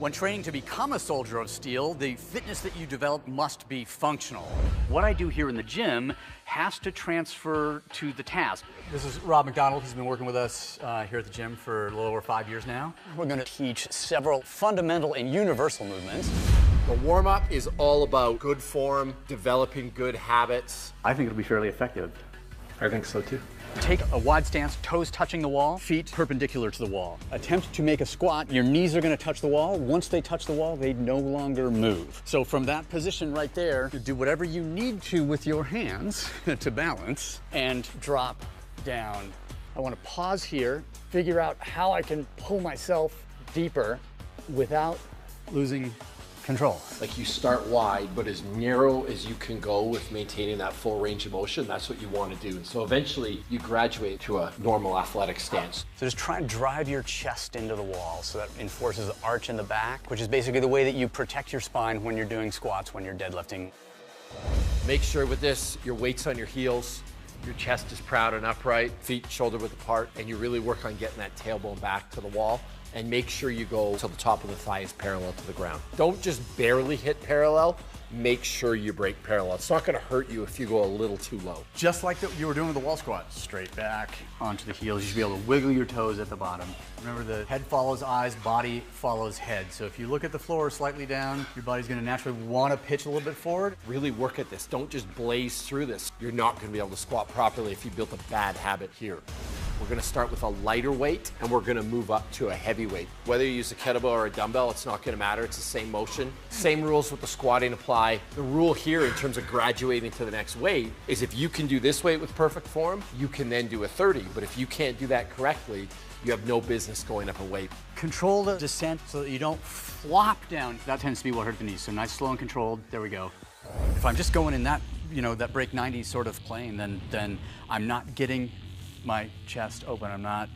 When training to become a soldier of steel, the fitness that you develop must be functional. What I do here in the gym has to transfer to the task. This is Rob McDonald. He's been working with us here at the gym for a little over 5 years now. We're going to teach several fundamental and universal movements. The warm-up is all about good form, developing good habits. I think it'll be fairly effective. I think so too. Take a wide stance, toes touching the wall, feet perpendicular to the wall. Attempt to make a squat. Your knees are going to touch the wall. Once they touch the wall, they no longer move. So from that position right there, do whatever you need to with your hands to balance and drop down. I want to pause here, figure out how I can pull myself deeper without losing control. Like you start wide, but as narrow as you can go with maintaining that full range of motion, that's what you want to do. And so eventually you graduate to a normal athletic stance. So just try and drive your chest into the wall so that enforces the arch in the back, which is basically the way that you protect your spine when you're doing squats, when you're deadlifting. Make sure with this, your weight's on your heels, your chest is proud and upright, feet shoulder width apart, and you really work on getting that tailbone back to the wall. And make sure you go till the top of the thigh is parallel to the ground. Don't just barely hit parallel, make sure you break parallel. It's not gonna hurt you if you go a little too low. Just like you were doing with the wall squat. Straight back onto the heels. You should be able to wiggle your toes at the bottom. Remember, the head follows eyes, body follows head. So if you look at the floor slightly down, your body's gonna naturally wanna pitch a little bit forward. Really work at this. Don't just blaze through this. You're not gonna be able to squat properly if you built a bad habit here. We're gonna start with a lighter weight and we're gonna move up to a heavy weight. Whether you use a kettlebell or a dumbbell, it's not gonna matter. It's the same motion. Same rules with the squatting apply. The rule here in terms of graduating to the next weight is if you can do this weight with perfect form, you can then do a 30. But if you can't do that correctly, you have no business going up a weight. Control the descent so that you don't flop down. That tends to be what hurts the knees. So nice, slow, and controlled. There we go. If I'm just going in that, that break 90 sort of plane, then I'm not getting my chest open. I'm not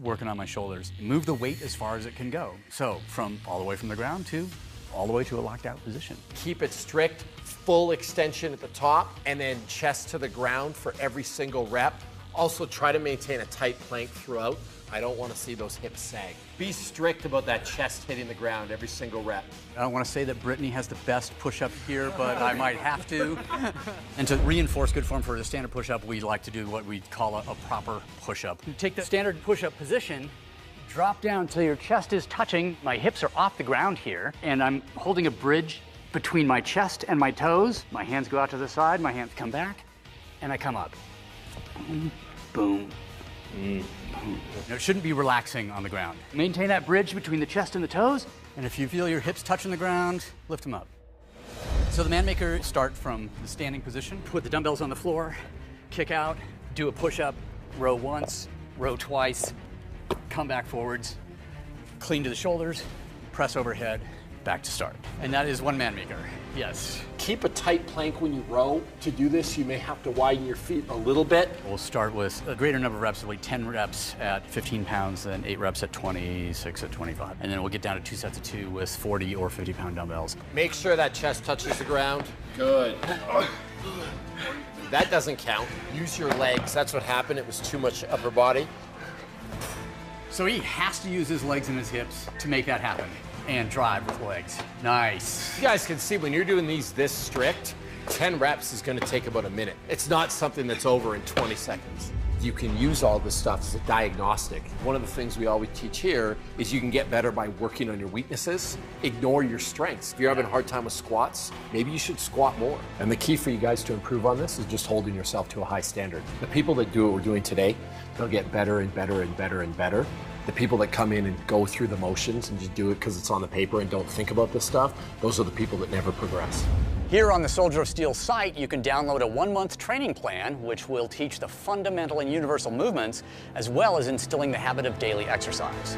working on my shoulders. Move the weight as far as it can go. So from all the way from the ground to all the way to a locked out position. Keep it strict, full extension at the top, and then chest to the ground for every single rep. Also try to maintain a tight plank throughout. I don't want to see those hips sag. Be strict about that chest hitting the ground every single rep. I don't want to say that Brittany has the best push-up here, but I might have to. And to reinforce good form for a standard push-up, we like to do what we call a proper push-up. You take the standard push-up position, drop down till your chest is touching. My hips are off the ground here, and I'm holding a bridge between my chest and my toes. My hands go out to the side, my hands come back, and I come up. Boom, boom. It shouldn't be relaxing on the ground. Maintain that bridge between the chest and the toes, and if you feel your hips touching the ground, lift them up. So the man maker, start from the standing position, put the dumbbells on the floor, kick out, do a push-up, row once, row twice, come back forwards, clean to the shoulders, press overhead, back to start. And that is one man maker, yes. Keep a tight plank when you row. To do this, you may have to widen your feet a little bit. We'll start with a greater number of reps, like 10 reps at 15 pounds, then 8 reps at 20, 6 at 25. And then we'll get down to 2 sets of 2 with 40 or 50 pound dumbbells. Make sure that chest touches the ground. Good. That doesn't count. Use your legs. That's what happened. It was too much upper body. So he has to use his legs and his hips to make that happen. And drive with legs. Nice. You guys can see when you're doing these this strict, 10 reps is gonna take about a minute. It's not something that's over in 20 seconds. You can use all this stuff as a diagnostic. One of the things we always teach here is you can get better by working on your weaknesses. Ignore your strengths. If you're having a hard time with squats, maybe you should squat more. And the key for you guys to improve on this is just holding yourself to a high standard. The people that do what we're doing today, they'll get better and better and better and better. The people that come in and go through the motions and just do it because it's on the paper and don't think about this stuff, those are the people that never progress. Here on the Soldier of Steel site, you can download a 1-month training plan, which will teach the fundamental and universal movements, as well as instilling the habit of daily exercise.